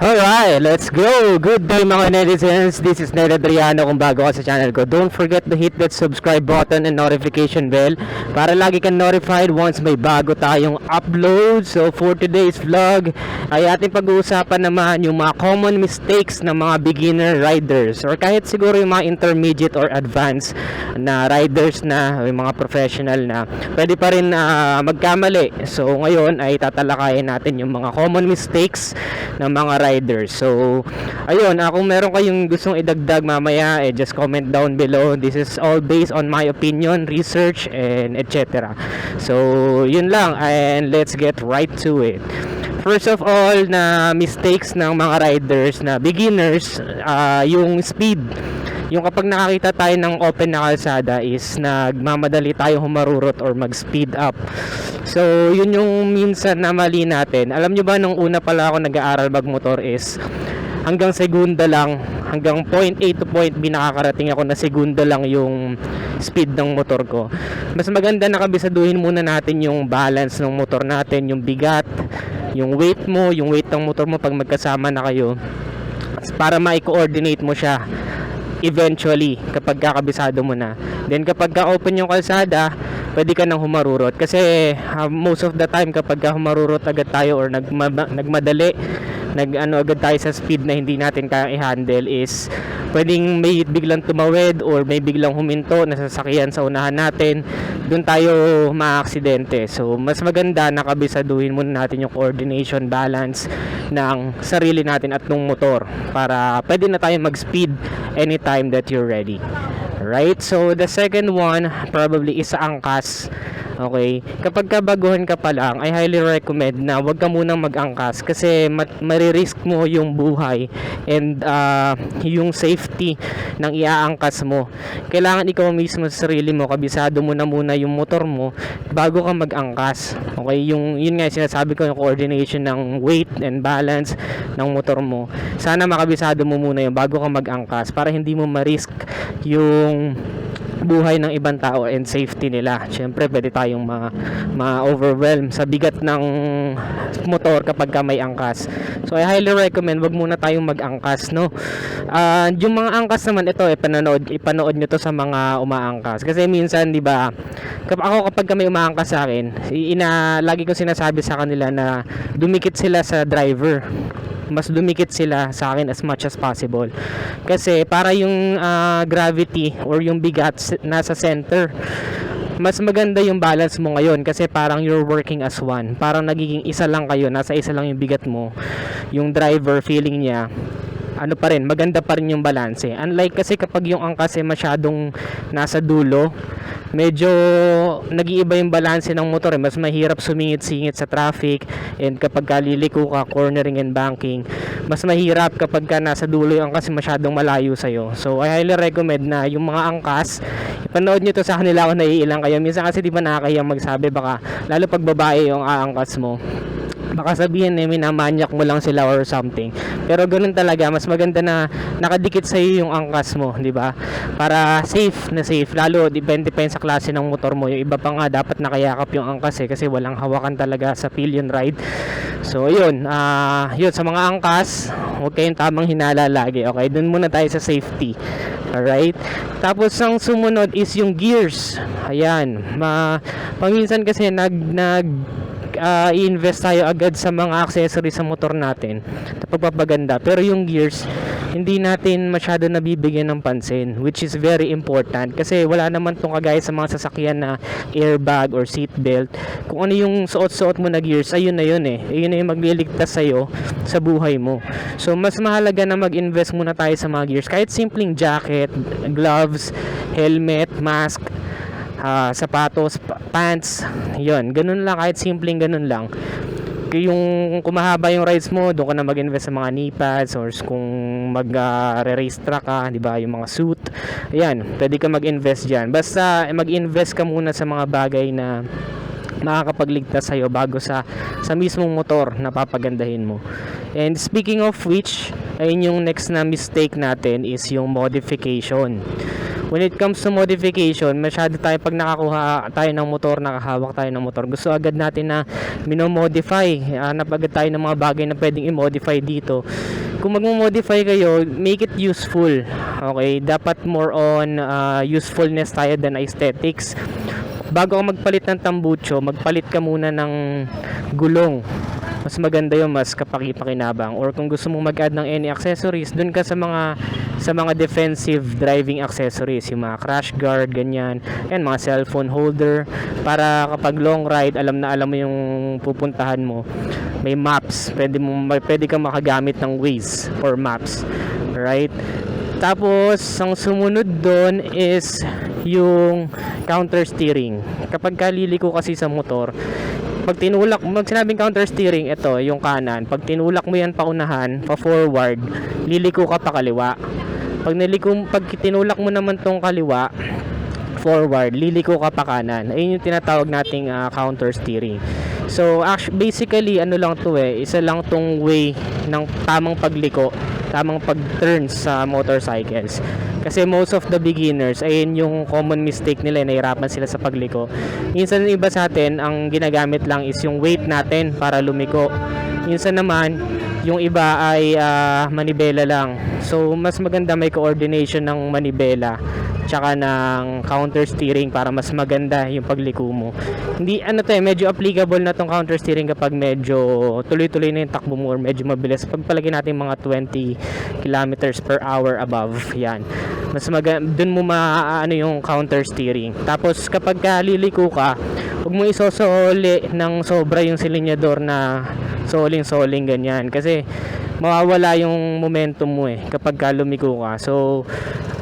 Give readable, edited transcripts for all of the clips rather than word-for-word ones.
Alright, let's go! Good day mga netizens, this is Ned Adriano. Kung bago ka sa channel ko, don't forget to hit that subscribe button and notification bell para lagi kang notified once may bago tayong upload. So for today's vlog ay ating pag-uusapan naman yung mga common mistakes ng mga beginner riders or kahit siguro yung mga intermediate or advanced na riders na yung mga professional na pwede pa rin magkamali. So ngayon ay tatalakayin natin yung mga common mistakes ng mga riders. So ayun, kung meron kayong gustong idagdag mamaya, just comment down below. This is all based on my opinion, research, and etc. So yun lang, and let's get right to it. First of all, na mistakes ng mga riders na beginners, yung speed. Yung kapag nakakita tayo ng open na kalsada is nagmamadali tayo humarurot or mag-speed up. So, yun yung minsan na mali natin. Alam nyo ba, nung una pala ako nag-aaral magmotor is hanggang segunda lang, hanggang point A to point B nakakarating ako na segunda lang yung speed ng motor ko. Mas maganda na kabisaduhin muna natin yung balance ng motor natin, yung bigat, yung weight mo, yung weight ng motor mo pag magkasama na kayo para ma-coordinate mo siya eventually kapag kakabisado mo na. Then kapag ka-open yung kalsada, pwede ka nang humarurot kasi most of the time kapag humarurot agad tayo or nagmadali, agad tayo sa speed na hindi natin kaya i-handle is pwedeng may biglang tumawid or may biglang huminto na sasakyan sa unahan natin, doon tayo maaksidente. So mas maganda na kabisaduhin muna natin yung coordination, balance ng sarili natin at ng motor para pwede na tayo mag-speed anytime that you're ready. Right? So the second one probably is sa angkas. Okay, kapag kabaguhan ka pa lang, I highly recommend na wag ka munang mag-angkas kasi maririsk mo yung buhay and yung safety ng iaangkas mo. Kailangan ikaw mismo sa sarili mo, kabisado mo na muna yung motor mo bago ka mag-angkas. Okay, yun nga sinasabi ko, yung coordination ng weight and balance ng motor mo. Sana makabisado mo muna yun bago ka mag-angkas para hindi mo marisk yung buhay ng ibang tao and safety nila. Siyempre pwede tayong ma-overwhelm sa bigat ng motor kapag ka may angkas. So I highly recommend wag muna tayong mag-angkas, no. Yung mga angkas naman, ito ipanood nyo to sa mga umaangkas kasi minsan, di ba, kapag may umaangkas sa akin, lagi ko sinasabi sa kanila na dumikit sila sa driver, mas dumikit sila sa akin as much as possible kasi para yung gravity or yung bigat nasa center. Mas maganda yung balance mo ngayon kasi parang you're working as one, parang nagiging isa lang kayo, nasa isa lang yung bigat mo. Yung driver feeling niya pa rin, maganda pa rin yung balance. Unlike kasi kapag yung angkas masyadong nasa dulo, medyo nag-iiba yung balance ng motor. Mas mahirap sumingit-singit sa traffic, and kapag kaliliko ka, cornering and banking, mas mahirap kapag ka nasa dulo yung angkas masyadong malayo sa'yo. So I highly recommend na yung mga angkas, ipanood nyo to sa kanila kung naiilang kayo. Minsan kasi di ba nakakayang magsabi, baka lalo pag babae yung aangkas mo, baka sabihin minamanyak mo lang sila or something. Pero ganun talaga, mas maganda na nakadikit sa iyo yung angkas mo, di ba? Para safe na safe. Lalo depende pa sa klase ng motor mo. Yung iba pa nga dapat nakayakap yung angkas kasi walang hawakan talaga sa pillion ride. So yun, sa mga angkas, huwag kayong tamang hinala lagi. Okay, dun muna tayo sa safety. Alright? Tapos ang sumunod is yung gears. Ayan, paminsan kasi i-invest tayo agad sa mga accessories sa motor natin na pagpapaganda, pero yung gears hindi natin masyado nabibigyan ng pansin, which is very important kasi wala naman tong kagaya sa mga sasakyan na airbag or seat belt. Kung ano yung suot-suot mo na gears, ayun na yun ayun na yung magliligtas sa'yo sa buhay mo. So mas mahalaga na mag-invest muna tayo sa mga gears, kahit simpleng jacket, gloves, helmet, mask, sapatos, pants, yun, ganun lang, kahit simpleng ganun lang. Yung kumahaba yung rides mo, doon ka na mag-invest sa mga knee pads or kung mag-race track ka, di ba, yung mga suit, ayan, pwede ka mag-invest dyan. Basta mag-invest ka muna sa mga bagay na makakapagligtas sa'yo bago sa mismong motor na papagandahin mo. And speaking of which, ayun yung next na mistake natin is yung modification. when it comes to modification, masyado tayo pag nakakuha tayo ng motor, nakahawak tayo ng motor, gusto agad natin na minomodify, hanap agad tayo ng mga bagay na pwedeng i-modify dito. Kung magmo-modify kayo, make it useful. Okay, dapat more on usefulness tayo than aesthetics. Bago ka magpalit ng tambucho, magpalit ka muna ng gulong. Mas maganda yun, mas kapaki-pakinabang. Or kung gusto mong mag-add ng any accessories, dun ka sa mga defensive driving accessories, yung mga crash guard, ganyan, and mga cellphone holder, para kapag long ride, alam mo yung pupuntahan mo. May maps, pwede kang makagamit ng Waze or maps, right? Tapos ang sumunod doon is yung counter steering. Kapag kaliliko kasi sa motor, pag tinulak, sinabing counter steering, ito yung kanan, pag tinulak mo yan paunahan, pa forward, liliko ka pa kaliwa. Pag tinulak mo naman tong kaliwa, forward, liliko ka pa kanan. Ayun yung tinatawag nating counter steering. So basically ano lang to isa lang tong way ng tamang pagliko, tamang pag-turn sa motorcycles. Kasi most of the beginners, ayun yung common mistake nila, nahirapan sila sa pagliko. Minsan iba sa atin, ang ginagamit lang is yung weight natin para lumiko. Minsan naman, yung iba ay manibela lang. So mas maganda may coordination ng manibela tsaka ng counter steering para mas maganda yung pagliko mo. Hindi medyo applicable na tong counter steering kapag medyo tuloy-tuloy na yung takbo mo or medyo mabilis. Pagpalagay natin mga 20 kilometers per hour above, yan. Mas dun mo maaano yung counter steering. Tapos kapag liliko ka, huwag mo isosoli ng sobra yung silinyador na soling ganyan, kasi mawawala yung momentum mo kapag lumiko ka. So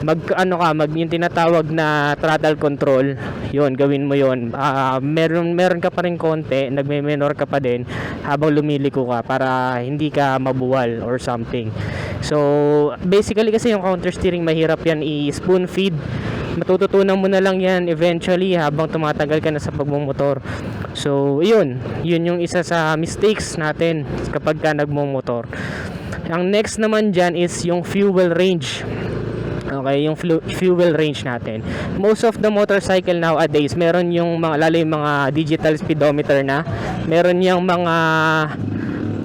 yung tinatawag na throttle control, yun, gawin mo yun. Meron ka pa rin konti, nagme-menor ka pa din habang lumiliko ka para hindi ka mabuwal or something. So basically kasi yung counter steering, mahirap yan i-spoon feed. Matututunan mo na lang yan eventually habang tumatagal ka na sa pagmumotor. So yun yung isa sa mistakes natin kapag ka nagmumotor. Ang next naman dyan is yung fuel range. Okay, yung fuel range natin. Most of the motorcycle nowadays, meron yung lalo yung mga digital speedometer na. Meron yung mga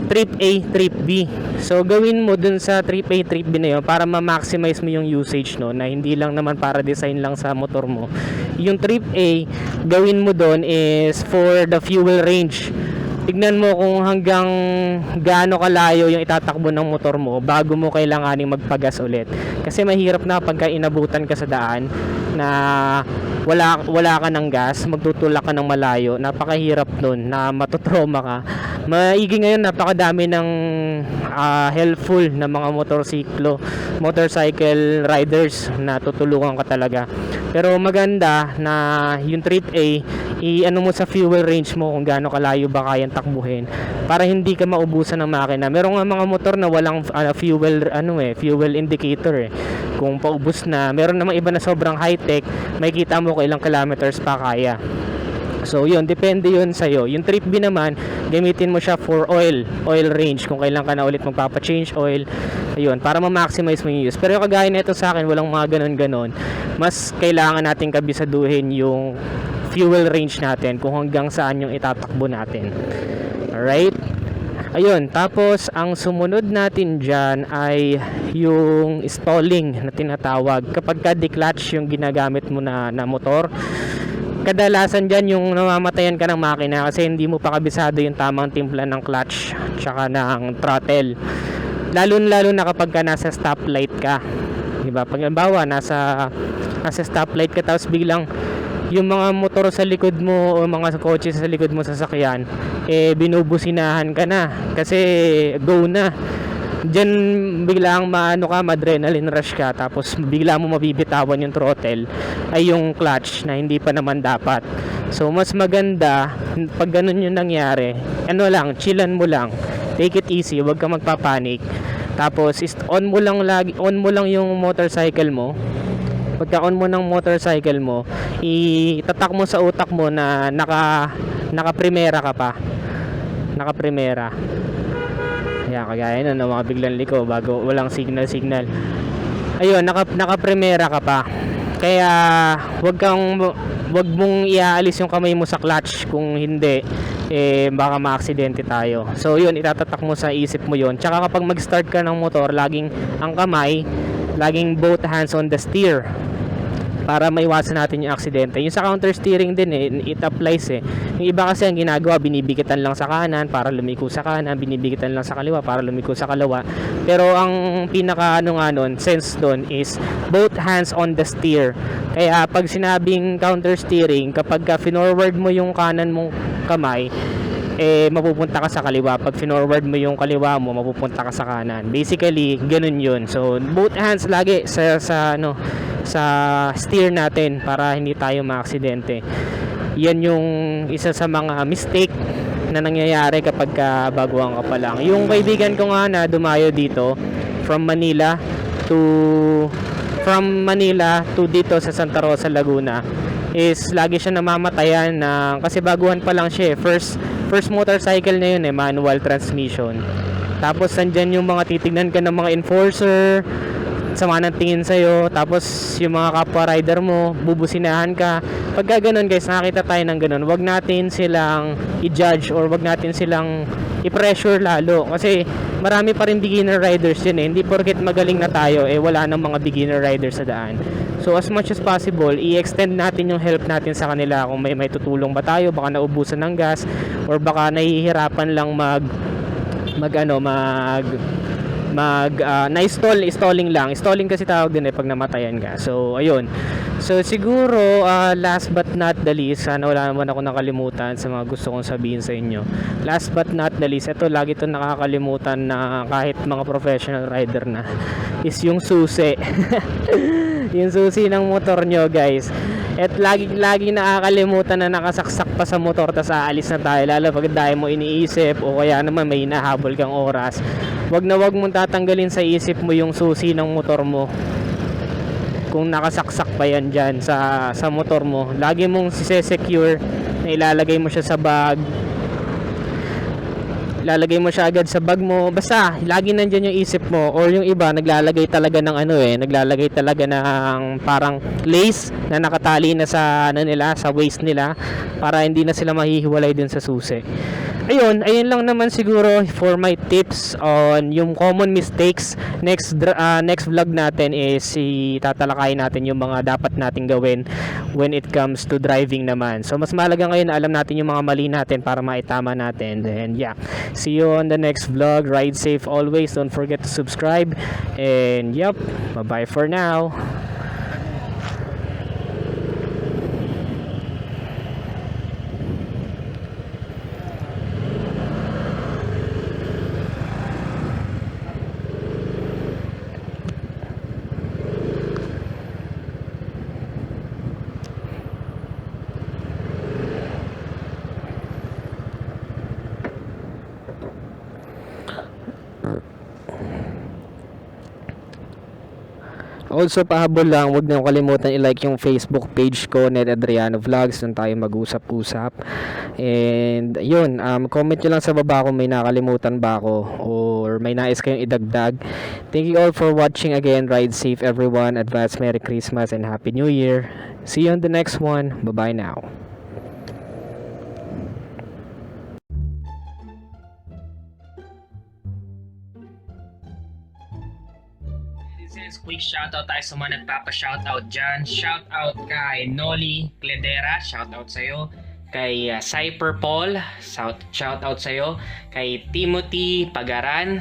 trip A, trip B. So gawin mo dun sa trip A, trip B na yun para ma-maximize mo yung usage, no, na hindi lang naman para design lang sa motor mo. Yung trip A, gawin mo dun is for the fuel range. Tignan mo kung hanggang gaano kalayo yung itatakbo ng motor mo bago mo kailanganing magpagas ulit. Kasi mahirap na pagka inabutan ka sa daan na wala ka ng gas, magtutulak ka ng malayo. Napakahirap nun na matutroma ka. Maigi ngayon, napakadami ng helpful na mga motorcycle riders na tutulungan ka talaga. Pero maganda na yung trip A, i-ano mo sa fuel range mo kung gaano kalayo ba kayang takbuhin para hindi ka maubusan ng makina. Meron nga mga motor na walang fuel indicator kung paubos na. Meron namang iba na sobrang high-tech, makikita mo kung ilang kilometers pa kaya. So yun, depende yun sa'yo. Yung trip B naman, gamitin mo siya for oil range, kung kailan ka na ulit magpapa-change oil, ayun, para ma-maximize mo yung use. Pero kagaya nito sa akin, walang mga ganon. Mas kailangan natin kabisaduhin yung fuel range natin, kung hanggang saan yung itatakbo natin. Alright? Ayun, tapos ang sumunod natin dyan ay yung stalling na tinatawag. Kapag ka-declutch yung ginagamit mo na motor, kadalasan dyan yung namamatayan ka ng makina kasi hindi mo pa kabisado yung tamang timpla ng clutch tsaka ng throttle. Lalo na kapag ka nasa stoplight ka, diba? Pag halimbawa nasa stoplight ka, tapos biglang yung mga motor sa likod mo o mga kotse sa likod mo sasakyan, binubusinahan ka na kasi go na. Diyan biglang ma-adrenaline rush ka, tapos bigla mo mabibitawan yung throttle ay yung clutch na hindi pa naman dapat. So mas maganda pag ganun yung nangyari, chillan mo lang, take it easy, huwag ka magpapanik. Tapos on mo lang yung motorcycle mo. Pagka on mo ng motorcycle mo, itatak mo sa utak mo na naka-primera ka pa. Naka-primera. Ayan, kagaya na mga biglang liko bago walang signal. Ayun, naka-primera ka pa. Kaya wag mong iaalis yung kamay mo sa clutch, kung hindi baka maaksidente tayo. So yun, itatatak mo sa isip mo yun. Tsaka kapag mag-start ka ng motor, laging ang kamay, laging both hands on the steer, para maiwasan natin yung aksidente. Yung sa counter steering din it applies Yung iba kasi ang ginagawa, binibigitan lang sa kanan para lumiko sa kanan, binibigitan lang sa kaliwa para lumiko sa kaliwa. Pero ang pinaka sense doon is both hands on the steer. Kaya pag sinabing counter steering, kapag finorward mo yung kanan mong kamay, mapupunta ka sa kaliwa. Pag finorward mo yung kaliwa mo, mapupunta ka sa kanan. Basically, ganun yun. So, both hands lagi sa steer natin para hindi tayo maaksidente. Yan yung isa sa mga mistake na nangyayari kapag baguhan ka pa lang. Yung kaibigan ko nga na dumayo dito from Manila to dito sa Santa Rosa, Laguna, is lagi siya namamatayan kasi baguhan pa lang siya. First motorcycle na yun, manual transmission. Tapos nandyan yung mga titignan ka ng mga enforcer, sama ng tingin sa'yo, tapos yung mga kapwa rider mo, bubusinahan ka. Pagka ganun guys, nakakita tayo ng ganun, wag natin silang i-judge or wag natin silang i-pressure lalo, kasi marami pa rin beginner riders yun hindi porket magaling na tayo wala nang mga beginner riders sa daan. So as much as possible, i-extend natin yung help natin sa kanila. Kung may tutulong ba tayo, baka naubusan ng gas or baka nahihirapan lang stalling kasi tawag din pag namatayan ka. So ayun, so siguro last but not the least, sana wala naman ako nakalimutan sa mga gusto kong sabihin sa inyo. Last but not the least, ito lagi ito nakakalimutan na kahit mga professional rider na, is yung susi. Yung susi ng motor nyo guys. At lagi nakakalimutan na nakasaksak pa sa motor, tas aalis na tayo, lalo pag dahil mo iniisip o kaya naman may hinahabol kang oras. Wag mong tatanggalin sa isip mo yung susi ng motor mo kung nakasaksak pa yan dyan sa motor mo. Lagi mong secure na ilalagay mo siya sa bag, lalagay mo siya agad sa bag mo. Basta lagi nandiyan yung isip mo. Or yung iba naglalagay talaga ng naglalagay talaga ng parang lace na nakatali na sa sa waist nila para hindi na sila mahihiwalay dun sa susi. Ayun lang naman siguro for my tips on yung common mistakes. Next vlog natin is tatalakayin natin yung mga dapat nating gawin when it comes to driving naman. So mas mahalaga ngayon na alam natin yung mga mali natin para maitama natin. And yeah, see you on the next vlog. Ride safe always. Don't forget to subscribe. And yep, bye-bye for now. Also, pahabol lang, huwag niyong kalimutan i-like yung Facebook page ko, Ned Adriano Vlogs, doon tayo mag-usap-usap. And yun, comment nyo lang sa baba kung may nakalimutan ba ako or may nais kayong idagdag. Thank you all for watching again. Ride safe everyone. Advance Merry Christmas and Happy New Year. See you on the next one. Bye-bye now. Quick shoutout tayo sa mga nagpapa-shoutout dyan. Shoutout kay Noli Cledera, shoutout sa'yo. Kay Cyper Paul, shoutout sa'yo. Kay Timothy Pagaran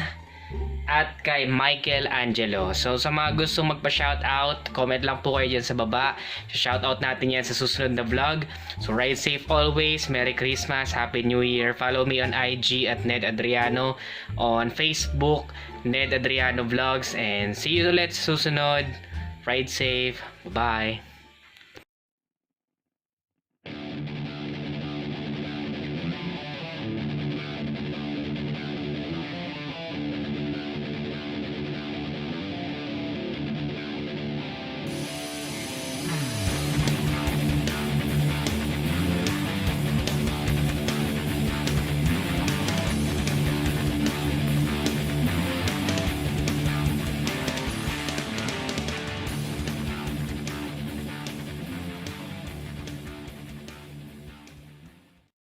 at kay Michael Angelo. So sa mga gustong magpa-shoutout, comment lang po kayo dyan sa baba. Shoutout natin yan sa susunod na vlog. So ride safe always. Merry Christmas, Happy New Year. Follow me on IG at Ned Adriano, on Facebook Ned Adriano Vlogs, and see you ulit sa susunod. Ride safe. Bye.